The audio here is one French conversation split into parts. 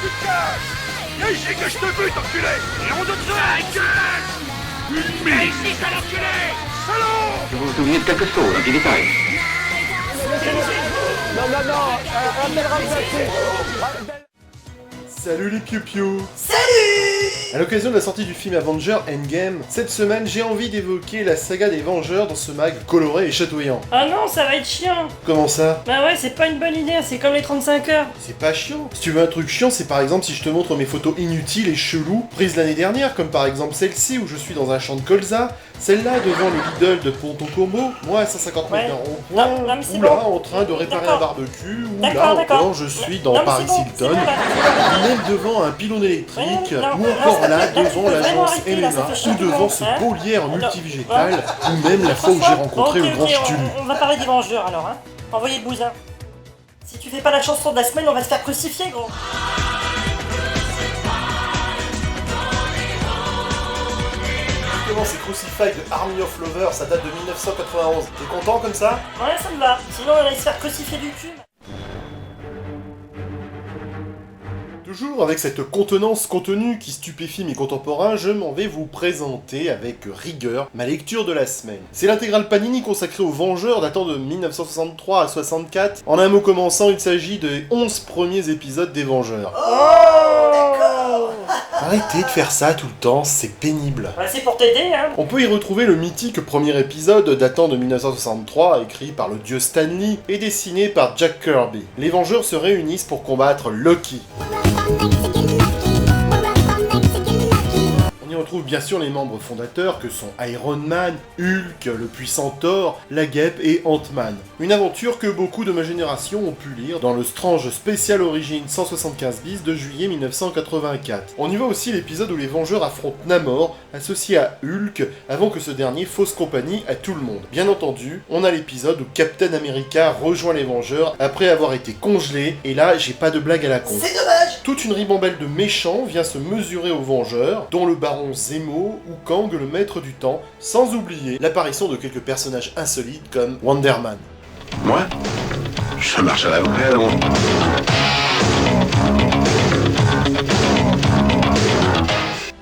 putain! Viens ici que je te bute, enculé! Et on donne ça, gueule! Une mine! Viens ici, sale enculé! Salaud! Vous vous souvenez de quelque chose, un petit détail? Salut les piou-piou! Salut! À l'occasion de la sortie du film Avengers Endgame, cette semaine j'ai envie d'évoquer la saga des Vengeurs dans ce mag coloré et chatoyant. Ah non, ça va être chiant. Comment ça? Bah ouais, c'est pas une bonne idée, c'est comme les 35 heures. C'est pas chiant. Si tu veux un truc chiant, c'est par exemple si je te montre mes photos inutiles et cheloues prises l'année dernière, comme par exemple celle-ci où je suis dans un champ de colza, celle-là devant le Lidl de Ponton-Combo, moi à 150 mètres d'un rond-point, Non, mais c'est ou là bon. en train de réparer un barbecue, ou D'accord, là d'accord. encore je suis dans Non, mais Paris c'est bon, Hilton, c'est bon, là. même devant un pylône électrique, Ouais, non, ou non, encore ça là peut- là, tu devant peux vraiment l'agence arrêter, là, ça MMA, fait chier ou tout le devant monde, ce hein. beau lierre Non. multivégétal, ou même la fois où j'ai rencontré Ok, le grand ok, Stulu. on va parler des Vengeurs alors, hein. Envoyez le bousin. Si tu fais pas la chanson de la semaine, on va se faire crucifier, gros. Justement, c'est Crucified de Army of Lovers, ça date de 1991. T'es content comme ça? Ouais, ça me va. Sinon, on allait se faire crucifier du cul. Toujours avec cette contenance contenue qui stupéfie mes contemporains, je m'en vais vous présenter avec rigueur ma lecture de la semaine. C'est l'intégrale Panini consacrée aux Vengeurs datant de 1963 à 64. En un mot commençant, il s'agit des 11 premiers épisodes des Vengeurs. Oh, d'accord. Arrêtez de faire ça tout le temps, c'est pénible. Ouais, c'est pour t'aider, hein. On peut y retrouver le mythique premier épisode datant de 1963, écrit par le dieu Stan Lee et dessiné par Jack Kirby. Les Vengeurs se réunissent pour combattre Loki. On y retrouve bien sûr les membres fondateurs que sont Iron Man, Hulk, le puissant Thor, la Guêpe et Ant-Man. Une aventure que beaucoup de ma génération ont pu lire dans le Strange Special Origins 175 bis de juillet 1984. On y voit aussi l'épisode où les Vengeurs affrontent Namor, associé à Hulk, avant que ce dernier fausse compagnie à tout le monde. Bien entendu, on a l'épisode où Captain America rejoint les Vengeurs après avoir été congelé, et là j'ai pas de blague à la con. C'est dommage! Toute une ribambelle de méchants vient se mesurer aux Vengeurs, dont le baron Zemo ou Kang le maître du temps, sans oublier l'apparition de quelques personnages insolites comme Wonder Man. Moi? Ça marche à la vraie, non?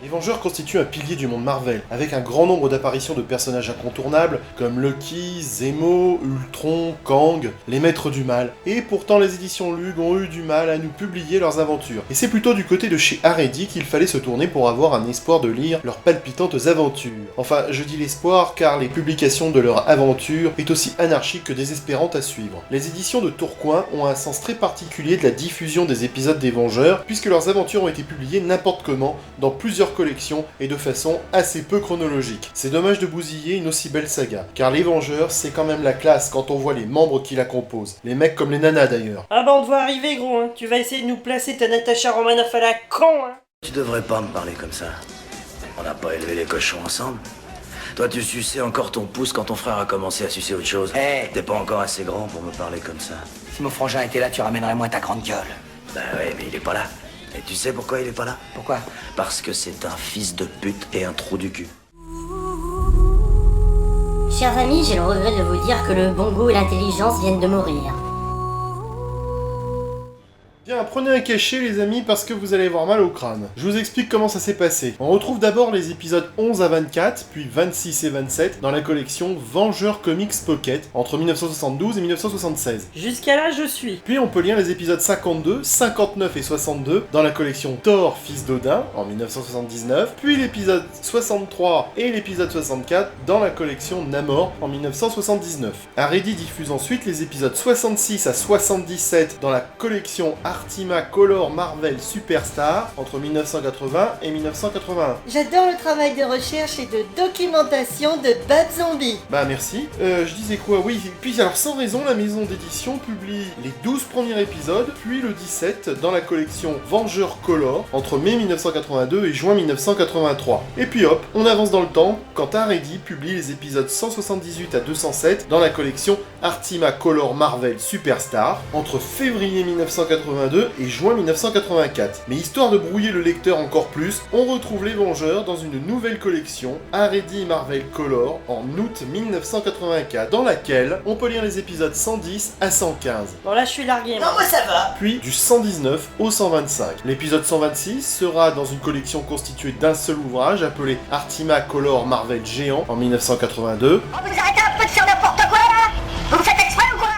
Les Vengeurs constituent un pilier du monde Marvel, avec un grand nombre d'apparitions de personnages incontournables comme Loki, Zemo, Ultron, Kang, les Maîtres du Mal. Et pourtant les éditions Lug ont eu du mal à nous publier leurs aventures. Et c'est plutôt du côté de chez Haredi qu'il fallait se tourner pour avoir un espoir de lire leurs palpitantes aventures. Enfin, je dis l'espoir car les publications de leurs aventures est aussi anarchique que désespérante à suivre. Les éditions de Tourcoing ont un sens très particulier de la diffusion des épisodes des Vengeurs, puisque leurs aventures ont été publiées n'importe comment, dans plusieurs collection et de façon assez peu chronologique. C'est dommage de bousiller une aussi belle saga, car les Vengeurs, c'est quand même la classe quand on voit les membres qui la composent. Les mecs comme les nanas d'ailleurs. Ah bah on te voit arriver, gros, hein. Tu vas essayer de nous placer ta Natasha Romanoff à la con, hein. Tu devrais pas me parler comme ça. On n'a pas élevé les cochons ensemble. Toi, tu suçais encore ton pouce quand ton frère a commencé à sucer autre chose. Hey. T'es pas encore assez grand pour me parler comme ça. Si mon frangin était là, tu ramènerais moins ta grande gueule. Bah ouais, mais il est pas là. Et tu sais pourquoi il est pas là? Pourquoi? Parce que c'est un fils de pute et un trou du cul. Chers amis, j'ai le regret de vous dire que le bon goût et l'intelligence viennent de mourir. Bien, prenez un cachet les amis parce que vous allez avoir mal au crâne. Je vous explique comment ça s'est passé. On retrouve d'abord les épisodes 11 à 24, puis 26 et 27 dans la collection Vengeurs Comics Pocket entre 1972 et 1976. Jusqu'à là, je suis. Puis on peut lire les épisodes 52, 59 et 62 dans la collection Thor, fils d'Odin en 1979, puis l'épisode 63 et l'épisode 64 dans la collection Namor en 1979. Haredi diffuse ensuite les épisodes 66 à 77 dans la collection Artima Color Marvel Superstar entre 1980 et 1981. J'adore le travail de recherche et de documentation de Bad Zombie. Bah merci. Je disais quoi? Oui, puis alors sans raison, la maison d'édition publie les 12 premiers épisodes, puis le 17 dans la collection Vengeurs Color entre mai 1982 et juin 1983. Et puis hop, on avance dans le temps quand Haredi publie les épisodes 178 à 207 dans la collection Artima Color Marvel Superstar entre février 1982 1982 et juin 1984. Mais histoire de brouiller le lecteur encore plus, on retrouve les Vengeurs dans une nouvelle collection, Haredi Marvel Color, en août 1984, dans laquelle on peut lire les épisodes 110 à 115. Bon là je suis largué. Non, moi ça va. Puis du 119 au 125. L'épisode 126 sera dans une collection constituée d'un seul ouvrage appelé Artima Color Marvel Géant en 1982. Oh, vous arrêtez un peu de faire n'importe quoi là! Vous faites exprès ou quoi?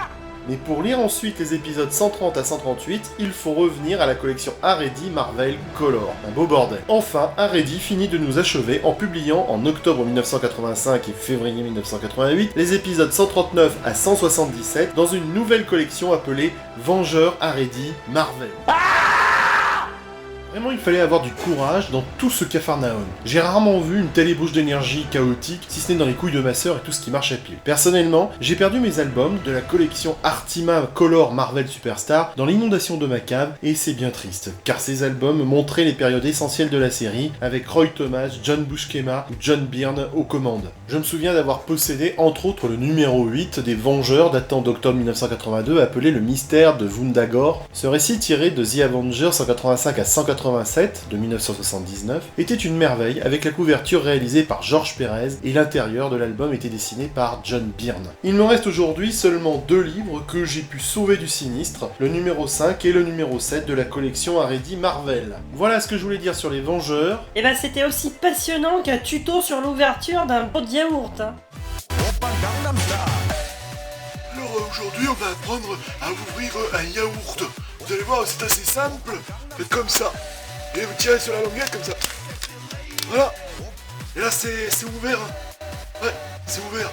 Mais pour lire ensuite les épisodes 130 à 138, il faut revenir à la collection Haredi Marvel Color. Un beau bordel. Enfin, Haredi finit de nous achever en publiant en octobre 1985 et février 1988 les épisodes 139 à 177 dans une nouvelle collection appelée Vengeurs Haredi Marvel. Vraiment, il fallait avoir du courage dans tout ce capharnaüm. J'ai rarement vu une telle ébauche d'énergie chaotique, si ce n'est dans les couilles de ma sœur et tout ce qui marche à pile. Personnellement, j'ai perdu mes albums de la collection Artima Color Marvel Superstar dans l'inondation de ma cave, et c'est bien triste, car ces albums montraient les périodes essentielles de la série, avec Roy Thomas, John Buscema ou John Byrne aux commandes. Je me souviens d'avoir possédé entre autres le numéro 8 des Vengeurs datant d'octobre 1982 appelé Le Mystère de Wundagore. Ce récit tiré de The Avengers 185 à 187 de 1979 était une merveille avec la couverture réalisée par George Pérez et l'intérieur de l'album était dessiné par John Byrne. Il me reste aujourd'hui seulement 2 livres que j'ai pu sauver du sinistre, le numéro 5 et le numéro 7 de la collection Haredi Marvel. Voilà ce que je voulais dire sur les Vengeurs. Et ben c'était aussi passionnant qu'un tuto sur l'ouverture d'un pot de yaourt. Hein. Alors aujourd'hui, on va apprendre à ouvrir un yaourt. Vous allez voir, c'est assez simple. Faites comme ça. Et vous tirez sur la languette comme ça. Voilà. Et là, c'est ouvert. Ouais, c'est ouvert.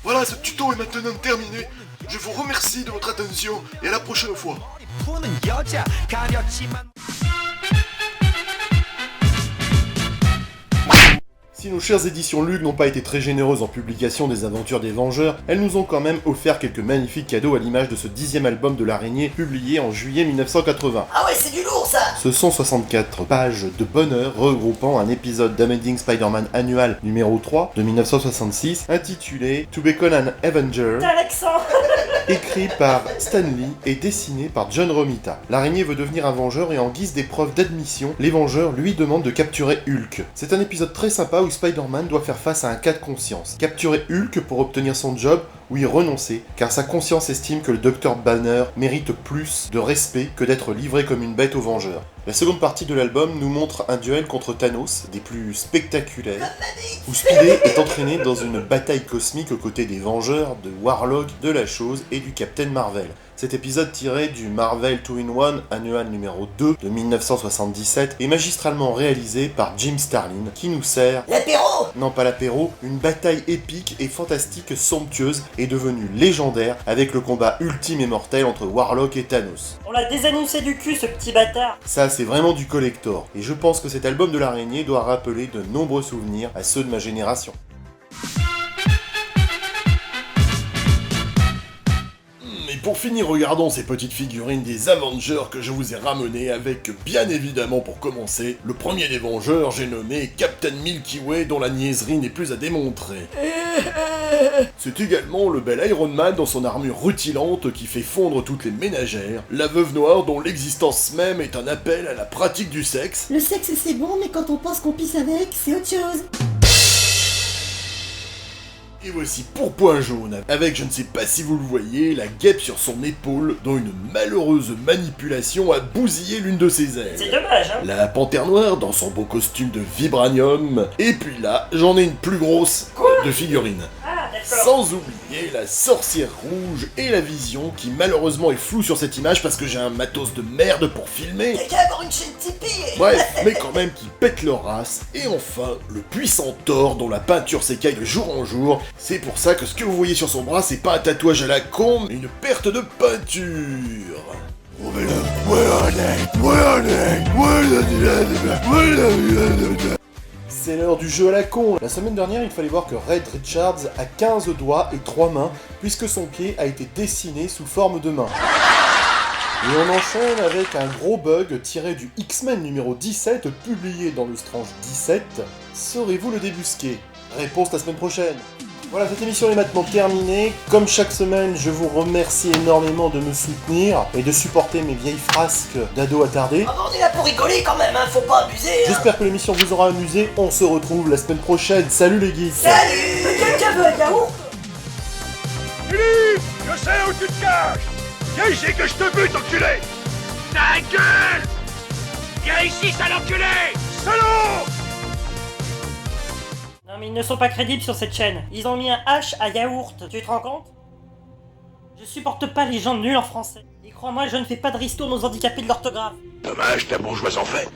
Voilà, ce tuto est maintenant terminé. Je vous remercie de votre attention et à la prochaine fois. Si nos chères éditions Lug n'ont pas été très généreuses en publication des aventures des Vengeurs, elles nous ont quand même offert quelques magnifiques cadeaux à l'image de ce 10e album de l'araignée publié en juillet 1980. Ah ouais, c'est du lourd ça. Ce sont 64 pages de bonheur regroupant un épisode d'Amazing Spider-Man annual numéro 3 de 1966 intitulé To Become an Avenger, T'as l'accent. écrit par Stan Lee et dessiné par John Romita. L'araignée veut devenir un Vengeur et en guise d'épreuve d'admission, les Vengeurs lui demandent de capturer Hulk. C'est un épisode très sympa où Spider-Man doit faire face à un cas de conscience. Capturer Hulk pour obtenir son job ou y renoncer, car sa conscience estime que le Dr Banner mérite plus de respect que d'être livré comme une bête aux Vengeurs. La seconde partie de l'album nous montre un duel contre Thanos, des plus spectaculaires, où Spidey est entraîné dans une bataille cosmique aux côtés des Vengeurs, de Warlock, de la Chose et du Captain Marvel. Cet épisode tiré du Marvel 2-in-1 annual numéro 2 de 1977 est magistralement réalisé par Jim Starlin qui nous sert, L'apéro. non pas l'apéro, une bataille épique et fantastique somptueuse est devenue légendaire avec le combat ultime et mortel entre Warlock et Thanos. On l'a désannoncé du cul ce petit bâtard. Ça c'est vraiment du collector et je pense que cet album de l'araignée doit rappeler de nombreux souvenirs à ceux de ma génération. Et pour finir, regardons ces petites figurines des Avengers que je vous ai ramenées avec, bien évidemment pour commencer, le premier des Vengeurs, j'ai nommé Captain Milky Way dont la niaiserie n'est plus à démontrer. C'est également le bel Iron Man dans son armure rutilante qui fait fondre toutes les ménagères, la Veuve Noire dont l'existence même est un appel à la pratique du sexe, Le sexe c'est bon, mais quand on pense qu'on pisse avec, c'est autre chose. et voici pour point jaune, avec je ne sais pas si vous le voyez, la guêpe sur son épaule dont une malheureuse manipulation a bousillé l'une de ses ailes. C'est dommage, hein. La panthère noire dans son beau costume de vibranium, et puis là, j'en ai une plus grosse de figurine. Ah, d'accord. Sans oublier la sorcière rouge et la vision qui malheureusement est floue sur cette image parce que j'ai un matos de merde pour filmer. T'as qu'à avoir une chaîne Tipeee. Bref, mais quand même qui pète leur race. Et enfin, le puissant Thor dont la peinture s'écaille de jour en jour. C'est pour ça que ce que vous voyez sur son bras, c'est pas un tatouage à la con, mais une perte de peinture. C'est l'heure du jeu à la con. La semaine dernière, il fallait voir que Red Richards a 15 doigts et 3 mains, puisque son pied a été dessiné sous forme de main. Et on enchaîne avec un gros bug tiré du X-Men numéro 17, publié dans le Strange 17. Saurez-vous le débusquer? Réponse la semaine prochaine. Voilà, cette émission est maintenant terminée. Comme chaque semaine, je vous remercie énormément de me soutenir et de supporter mes vieilles frasques d'ados attardés. Ah bon, on est là pour rigoler quand même, hein, faut pas abuser. Hein. J'espère que l'émission vous aura amusé. On se retrouve la semaine prochaine. Salut les geeks. Salut. Quelqu'un veut un yaourt? Philippe, je sais où tu te caches. Viens ici que je te bute, enculé. Ta gueule. Viens ici, sale enculé. Salaud. Non mais ils ne sont pas crédibles sur cette chaîne. Ils ont mis un H à yaourt, tu te rends compte? Je supporte pas les gens nuls en français. Et crois-moi, je ne fais pas de ristourne aux handicapés de l'orthographe. Dommage, ta bourgeoise en fait.